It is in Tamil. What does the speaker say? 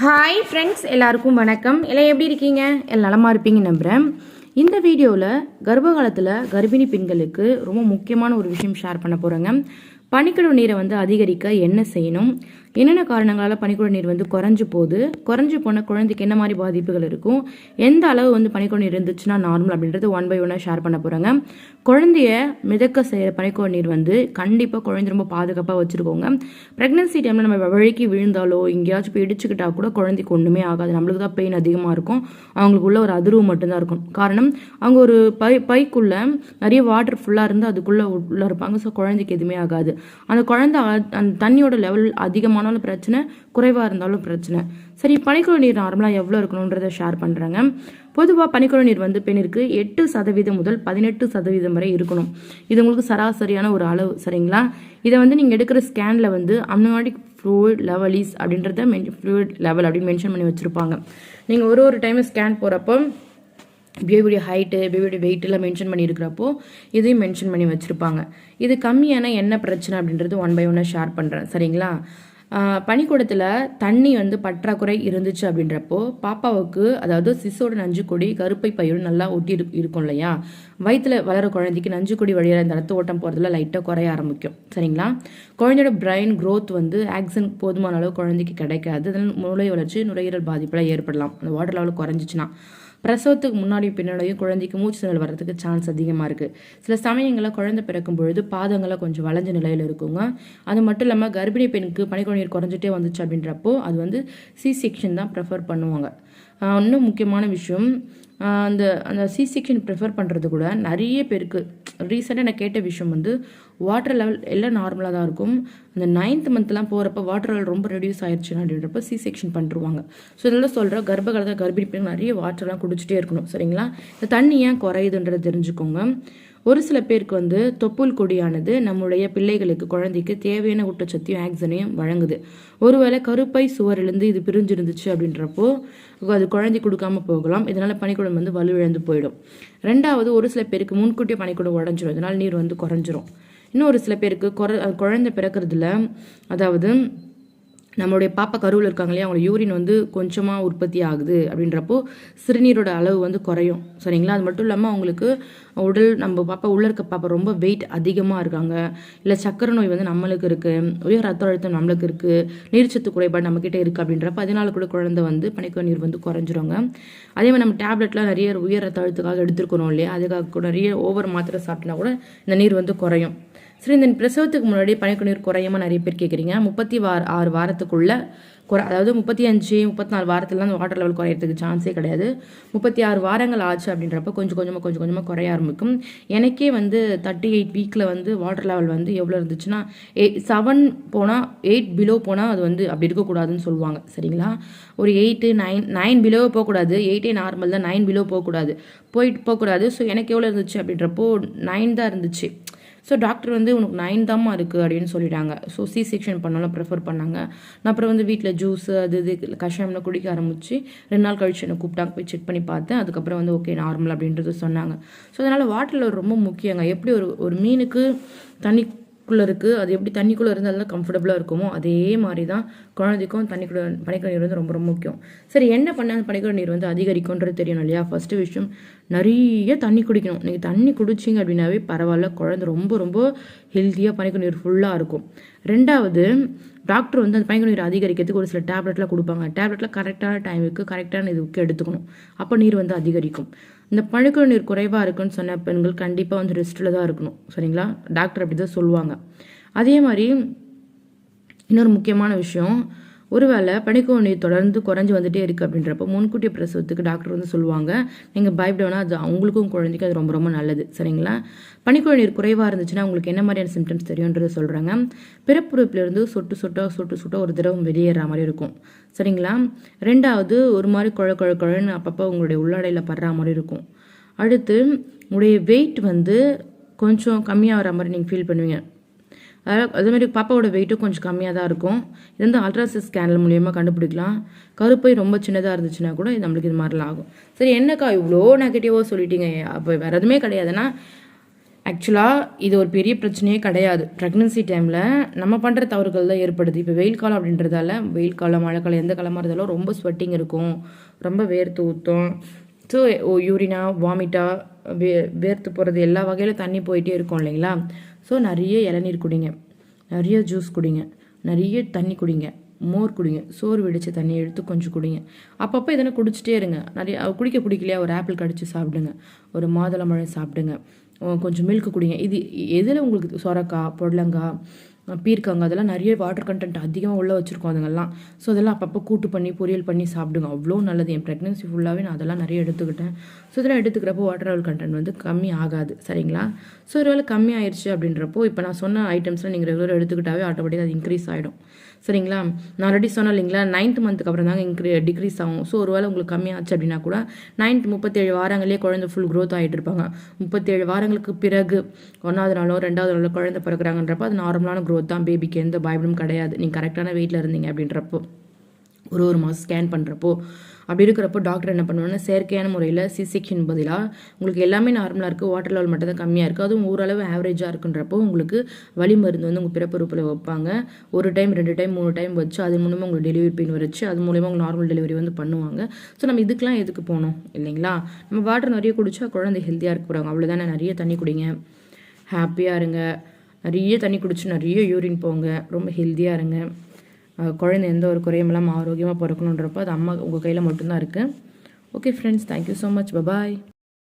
ஹாய் ஃப்ரெண்ட்ஸ், எல்லாருக்கும் வணக்கம். எல்லாம் எப்படி இருக்கீங்க? எல்லாம் நலமாக இருப்பீங்க நம்புகிறேன். இந்த வீடியோவில் கர்ப்ப காலத்தில் கர்ப்பிணி பெண்களுக்கு ரொம்ப முக்கியமான ஒரு விஷயம் ஷேர் பண்ண போகிறேங்க. பனிக்கடவு நீரை அதிகரிக்க என்ன செய்யணும், என்னென்ன காரணங்களால் பனிக்கடவு நீர் குறைஞ்சு போன குழந்தைக்கு என்ன மாதிரி பாதிப்புகள் இருக்கும், எந்த அளவு பனிக்கடவு நீர் இருந்துச்சுன்னா நார்மல் அப்படின்றது 1 by 1 ஷேர் பண்ண போகிறேங்க. குழந்தைய மிதக்க செய்கிற பனிக்கடவு நீர் கண்டிப்பாக குழந்தை ரொம்ப பாதுகாப்பாக வச்சுருக்கோங்க. ப்ரெக்னன்சி டைமில் நம்ம வழுக்கி விழுந்தாலோ எங்கேயாச்சும் போய் இடிச்சுக்கிட்டா கூட குழந்தைக்கு ஒன்றுமே ஆகாது. நம்மளுக்கு தான் பெயின் அதிகமாக இருக்கும், அவங்களுக்கு உள்ள ஒரு அதிர்வு மட்டும்தான் இருக்கும். காரணம், அவங்க ஒரு பைக்குள்ளே நிறைய வாட்டர் ஃபுல்லாக இருந்து அதுக்குள்ளே உள்ள இருப்பாங்க. ஸோ குழந்தைக்கு எதுவுமே ஆகாது. அந்த குழந்தை அந்த தண்ணியோட லெவல் அதிகமானாலும் பிரச்சனை, குறைவாக இருந்தாலும் பிரச்சனை. சரி, பனிக்கடவு நீர் நார்மலாக எவ்வளோ இருக்கணுன்றதை ஷேர் பண்ணுறாங்க. பொதுவாக பனிக்கடவு நீர் பெண்ணிற்கு 8% முதல் 18% வரை இருக்கணும். இது உங்களுக்கு சராசரியான ஒரு அளவு, சரிங்களா? இதை நீங்கள் எடுக்கிற ஸ்கேனில் அம்னியாட்டிக் ஃப்ளூயிட் லெவல் இஸ் அப்படின்றத ஃப்ளூயிட் லெவல் அப்படின்னு மென்ஷன் பண்ணி வச்சுருப்பாங்க. நீங்கள் ஒரு டைம் ஸ்கேன் போகிறப்போ பேபியோடைய ஹைட்டு, பேபியோடைய வெயிட்டெல்லாம் மென்ஷன் பண்ணியிருக்கிறப்போ இதையும் மென்ஷன் பண்ணி வச்சுருப்பாங்க. இது கம்மியான என்ன பிரச்சனை அப்படின்றது 1 by 1 ஷேர் பண்ணுறேன், சரிங்களா? பனிக்கூடத்தில் தண்ணி பற்றாக்குறை இருந்துச்சு அப்படின்றப்போ பாப்பாவுக்கு, அதாவது சிசோட நஞ்சுக்கொடி கருப்பை பையோடு நல்லா ஒட்டி இருக்கும் இல்லையா? வயிற்றில் வளர குழந்தைக்கு நஞ்சுக்கொடி வழியாக இந்த ரத்த ஓட்டம் போகிறதுல லைட்டாக குறைய ஆரம்பிக்கும், சரிங்களா? குழந்தையோட பிரெயின் க்ரோத் ஆக்சிஜன் போதுமான அளவு குழந்தைக்கு கிடைக்காது. அதனால் மூளை வளர்ச்சி, நுரையீரல் பாதிப்பெல்லாம் ஏற்படலாம் அந்த வாட்டர் லெவல் குறைஞ்சிச்சுன்னா. பிரசவத்துக்கு முன்னாடி பின்னாடியும் குழந்தைக்கு மூச்சு திணறல் வர்றதுக்கு சான்ஸ் அதிகமாக இருக்குது. சில சமயங்களில் குழந்தை பிறக்கும் பொழுது பாதங்களை கொஞ்சம் வளைஞ்ச நிலையில் இருக்குங்க. அது மட்டும் இல்லாமல் கர்ப்பிணி பெண்ணுக்கு பனிக்கடவு நீர் குறைஞ்சிட்டே வந்துச்சு அப்படின்றப்போ அது சி செக்ஷன் தான் ப்ரிஃபர் பண்ணுவாங்க. இன்னும் முக்கியமான விஷயம், அந்த சி செக்ஷன் ப்ரிஃபர் பண்ணுறது கூட நிறைய பேருக்கு ரீசெண்டாக நான் கேட்ட விஷயம் வாட்டர் லெவல் எல்லாம் நார்மலாக தான் இருக்கும். அந்த 9th மந்த்லாம் போகிறப்ப வாட்டர் லெவல் ரொம்ப ரெடியூஸ் ஆயிடுச்சுன்னா அப்படின்றப்ப சி செக்ஷன் பண்ணிருவாங்க. ஸோ இதெல்லாம் சொல்கிற கர்ப்ப காலத்தில் கர்ப்பிணி பெண்கள் நிறைய வாட்டர்லாம் குடிச்சிட்டே இருக்கணும், சரிங்களா? இந்த தண்ணி ஏன் குறையுதுன்றதை தெரிஞ்சுக்கோங்க. ஒரு சில பேருக்கு தொப்புள் கொடியானது நம்முடைய பிள்ளைகளுக்கு, குழந்தைக்கு தேவையான ஊட்டச்சத்தையும் ஆக்சிஜனையும் வழங்குது. ஒருவேளை கருப்பை சுவரிலிருந்து இது பிரிஞ்சிருந்துச்சு அப்படின்றப்போ அது குழந்தை கொடுக்காம போகலாம். இதனால் பனிக்குடம் வலுவிழந்து போயிடும். ரெண்டாவது, ஒரு சில பேருக்கு முன்கூட்டியே பனிக்குடம் உடஞ்சிடும், இதனால் நீர் குறைஞ்சிரும். இன்னும் ஒரு சில பேருக்கு குழந்தை பிறக்கிறதுல, அதாவது நம்மளுடைய பாப்பா கருவில் இருக்காங்க இல்லையா, அவங்களோட யூரின் கொஞ்சமாக உற்பத்தி ஆகுது அப்படின்றப்போ சிறுநீரோட அளவு குறையும், சரிங்களா? அது மட்டும் இல்லாமல் அவங்களுக்கு உடல், நம்ம பாப்பா உள்ளே இருக்க பாப்பா ரொம்ப வெயிட் அதிகமாக இருக்காங்க, இல்லை சக்கரை நோய் நம்மளுக்கு இருக்குது, உயர் ரத்த அழுத்தம் நம்மளுக்கு இருக்குது, நீர்ச்சத்து குறைபாடு நம்மக்கிட்ட இருக்குது அப்படின்றப்ப அதனால கூட குழந்தை பனிக்கடவு நீர் குறைஞ்சிருங்க. அதே மாதிரி நம்ம டேப்லெட்லாம் நிறைய உயர் ரத்த அழுத்தத்துக்காக எடுத்துருக்கணும் இல்லையா, அதுக்காக கூட நிறைய ஓவர் மாத்திரை சாப்பிட்டா கூட இந்த நீர் குறையும். சரி, இந்த பிரசவத்துக்கு முன்னாடி பனிக்கடவு நீர் குறையாம நிறைய பேர் கேட்குறீங்க. 36 வாரத்துக்குள்ள அதாவது 35-34 வாரத்துலலாம் வாட்டர் லெவல் குறையிறதுக்கு சான்ஸே கிடையாது. 36 வாரங்கள் ஆச்சு அப்படின்றப்ப கொஞ்சம் கொஞ்சமாக குறைய ஆரம்பிக்கும். எனக்கே 38 வீக்கில் வாட்டர் லெவல் எவ்வளோ இருந்துச்சுன்னா 7 போனால் 8 பிலோ போனால் அது அப்படி இருக்கக்கூடாதுன்னு சொல்லுவாங்க, சரிங்களா? ஒரு 8, 9 பிலோ போகக்கூடாது. 8 நார்மல் தான், 9 பிலோ போகக்கூடாது. ஸோ எனக்கு எவ்வளோ இருந்துச்சு அப்படின்றப்போ 9 தான் இருந்துச்சு. ஸோ டாக்டர் உனக்கு 9 தாம்மா இருக்குது அப்படின்னு சொல்லிட்டாங்க. ஸோ சி செக்ஷன் பண்ணாலும் ப்ரிஃபர் பண்ணாங்க. நான் அப்புறம் வீட்டில் ஜூஸ் இது கஷாயம்லாம் குடிக்க ஆரம்பிச்சு 2 நாள் கழிச்சு என்னை கூப்பிட்டாங்க, போய் செக் பண்ணி பார்த்தேன். அதுக்கப்புறம் ஓகே நார்மல் அப்படின்றது சொன்னாங்க. ஸோ அதனால் வாட்டர் லெவல் ரொம்ப முக்கியங்க. எப்படி ஒரு மீனுக்கு தண்ணிக்குள்ளே இருக்குது, அது எப்படி தண்ணிக்குள்ளே இருந்தால் தான் கம்ஃபர்டபுளாக இருக்குமோ அதே மாதிரி தான் குழந்தைக்கும் பனிக்கடவு நீர் ரொம்ப ரொம்ப முக்கியம். சரி, என்ன பண்ணால் பனிக்கடவு நீர் அதிகரிக்கும்ன்றது தெரியணும் இல்லையா? ஃபஸ்ட்டு விஷயம், நிறைய தண்ணி குடிக்கணும். நீங்கள் தண்ணி குடிச்சிங்க அப்படின்னாவே பரவாயில்ல, குழந்தை ரொம்ப ரொம்ப ஹெல்த்தியாக பனிக்கடவு நீர் ஃபுல்லாக இருக்கும். ரெண்டாவது, டாக்டர் அந்த பனிக்கடவு நீர் அதிகரிக்கிறதுக்கு ஒரு சில டேப்லெட்லாம் கொடுப்பாங்க. டேப்லெட்டில் கரெக்டான டைமுக்கு கரெக்டான இதுக்கு எடுத்துக்கணும், அப்போ நீர் அதிகரிக்கும். இந்த பனிக்கடவு நீர் குறைவாக இருக்குன்னு சொன்ன பெண்கள் கண்டிப்பாக ரெஸ்ட்டில் தான் இருக்கணும், சரிங்களா? டாக்டர் அப்படி தான் சொல்லுவாங்க. அதே மாதிரி இன்னொரு முக்கியமான விஷயம், ஒருவேளை பனிக்கடவு நீர் தொடர்ந்து குறைஞ்சி வந்துட்டே இருக்குது அப்படின்றப்போ முன்கூட்டிய பிரசவத்துக்கு டாக்டர் சொல்லுவாங்க, நீங்கள் பயப்பட வேணாம், அது அவங்களுக்கும் குழந்தைக்கும் அது ரொம்ப ரொம்ப நல்லது, சரிங்களா? பனிக்கடவு நீர் குறைவாக இருந்துச்சுன்னா உங்களுக்கு என்ன மாதிரியான சிம்டம்ஸ் தெரியுன்றதை சொல்கிறாங்க. பிறப்புறுப்பிலிருந்து சொட்டு சொட்ட ஒரு திரவம் வெளியேற மாதிரி இருக்கும், சரிங்களா? ரெண்டாவது, ஒரு மாதிரி குழன்னு அப்பப்போ உங்களுடைய உள்ளாடையில் படுற மாதிரி இருக்கும். அடுத்து, உங்களுடைய வெயிட் கொஞ்சம் கம்மியாக வர மாதிரி நீங்கள் ஃபீல் பண்ணுவீங்க. அதேமாதிரி பாப்பாவோட வெயிட்டும் கொஞ்சம் கம்மியாக தான் இருக்கும். இது அல்ட்ராசவுண்ட் ஸ்கேனல் மூலியமாக கண்டுபிடிக்கலாம். கருப்பை ரொம்ப சின்னதாக இருந்துச்சுன்னா கூட நம்மளுக்கு இது மாதிரிலாம் ஆகும். சரி, என்னக்கா இவ்வளோ நெகட்டிவாக சொல்லிட்டீங்க, அப்போ வேறு எதுவுமே கிடையாதுன்னா ஆக்சுவலாக இது ஒரு பெரிய பிரச்சனையே கிடையாது. ப்ரெக்னன்சி டைமில் நம்ம பண்ணுற தவறுகள் தான் ஏற்படுது. இப்போ வெயில் காலம் அப்படின்றதால வெயில் காலம், மழை காலம் எந்த காலமாக இருந்தாலும் ரொம்ப ஸ்வெட்டிங் இருக்கும், ரொம்ப வேர்த்து ஊற்றும். ஸோ யூரினா, வாமிட்டா, வேர்த்து போகிறது எல்லா வகையிலும் தண்ணி போயிட்டே இருக்கும் இல்லைங்களா? ஸோ நிறைய இளநீர் குடிங்க, நிறைய ஜூஸ் குடிங்க, நிறைய தண்ணி குடிங்க, மோர் குடிங்க, சோறு வெடித்த தண்ணி எடுத்து கொஞ்சம் குடிங்க. அப்பப்போ எதனா குடிச்சிட்டே இருங்க. நிறைய குடிக்க பிடிக்கலையா ஒரு ஆப்பிள் கடிச்சு சாப்பிடுங்க, ஒரு மாதுளம்பழம் சாப்பிடுங்க, கொஞ்சம் மில்க் குடிங்க. இது எதில் உங்களுக்கு சொரக்காய், புடலங்காய், பீர்க்கங்காய் அதெல்லாம் நிறைய வாட்டர் கண்டென்ட் அதிகமாக உள்ள வச்சுருக்கோம் அதுங்கெல்லாம். ஸோ அதெல்லாம் அப்பப்போ கூட்டு பண்ணி பொரியல் பண்ணி சாப்பிடுங்க, அவ்வளோ நல்லது. என் ப்ரெக்னன்சி ஃபுல்லாகவே நான் அதெல்லாம் நிறைய எடுத்துக்கிட்டேன். ஸோ இதெல்லாம் எடுத்துக்கிறப்போ வாட்டர் லெவல் கண்டென்ட் வந்து கம்மி ஆகாது, சரிங்களா? ஸோ ஒரு வேளை கம்மி ஆயிடுச்சு அப்படின்றப்போ இப்போ நான் சொன்ன ஐட்டம்ஸ்லாம் நீங்கள் ரெகுலராக எடுத்துக்கிட்டாவே ஆட்டோமேட்டிக்காக அது இன்க்ரீஸ் ஆகிடும், சரிங்களா? நான் ஆல்ரெடி சொன்னேன் இல்லைங்களா, 9th மந்த்துக்கு அப்புறம் தாங்க டிக்ரீஸ் ஆகும். ஸோ ஒரு வேளை உங்களுக்கு கம்மியாச்சு அப்படின்னா கூட 9th 37 வாரங்களே குழந்தை ஃபுல் க்ரோத் ஆகிட்டு இருப்பாங்க. 37 வாரங்களுக்கு பிறகு 1வது நாளோ 2வது நாளோ குழந்தை பிறகுறாங்கன்றப்போ அது நார்மலான க்ரோத் தான், பேபிக்கு எந்த பயமும் கிடையாது. நீங்கள் கரெக்டான வெயிட்டில் இருந்தீங்க அப்படின்றப்போ ஒரு மாதம் ஸ்கேன் பண்ணுறப்போ அப்படி இருக்கிறப்போ டாக்டர் என்ன பண்ணுவாங்கன்னா செயற்கையான முறையில் சிசெக்ஷன் பதிலாக உங்களுக்கு எல்லாமே நார்மலாக இருக்குது, வாட்டர் லெவல் மட்டும் தான் கம்மியாக இருக்குது, அதுவும் ஓரளவு ஆவரேஜாக இருக்குன்றப்போ உங்களுக்கு வலி மருந்து வந்து உங்கள் பிறப்புறுப்பில் வைப்பாங்க. 1 டைம் 2 டைம் 3 டைம் வச்சு அது மூலமாக உங்களுக்கு டெலிவரி பெயின் வச்சு அது மூலமாக உங்களுக்கு நார்மல் டெலிவரி வந்து பண்ணுவாங்க. ஸோ நம்ம இதுக்கெலாம் எதுக்கு போகணும் இல்லைங்களா? நம்ம வாட்டர் நிறைய குடித்தா குழந்தை ஹெல்த்தியாக இருக்க போகிறாங்க, அவ்வளோதானே. நிறைய தண்ணி குடிங்க, ஹாப்பியாக இருங்க, நிறைய தண்ணி குடிச்சு நிறைய யூரின் போங்க, ரொம்ப ஹெல்த்தியாக இருங்க. குழந்தை எந்த ஒரு குறையும் இல்லாமல் ஆரோக்கியமாக பிறக்கணுன்றப்போ அது அம்மா உங்கள் கையில் மட்டும்தான் இருக்குது. Okay friends, thank you so much, bye bye.